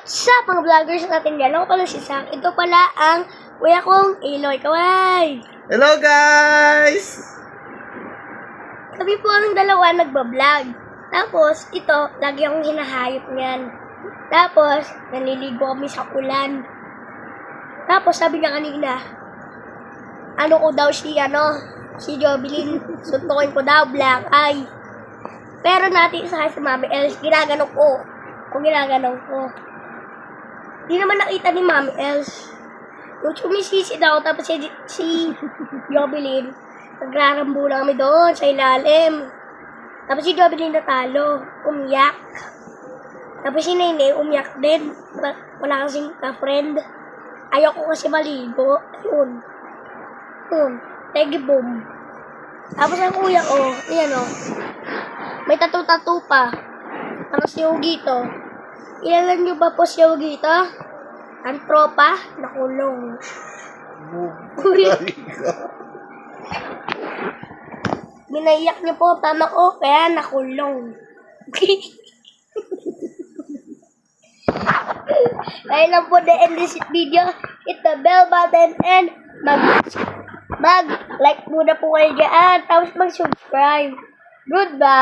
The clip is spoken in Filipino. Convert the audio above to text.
What's up mga vloggers natin dyan? Ako pala si Sam. Ito pala ang kuya kong Eloy. Kaway! Hello guys! Kami po ang dalawa nagbablog. Tapos, ito, lagi akong hinahayop niyan. Tapos, naliligo kami sa ulan. Tapos, sabi niya kanina, ano ko daw si Jovelyn, suntukin ko daw, black eye. Pero natin sa si Mami Els, ginaganon ko. Di naman nakita ni Mami Els. Yung sumisisi daw, tapos si Jovelyn, nagrarambo lang kami doon sa ilalim. Tapos si Jovelyn natalo, umiyak. Tapos si Nene, umiyak din. Wala kasing ka-friend. Ayoko kasi maligo. Yun. Tegi boom. Tapos ang kuya ko, may tattoo pa. Tapos si Hugito. Ilan nyo ba po si Hugito? Ang tropa, nakulong. Minaiyak niyo po tama ko, kaya nakulong. Dahil lang po na-end this video, hit the bell button and mag-like muna po kayo dyan, tapos mag-subscribe. Goodbye!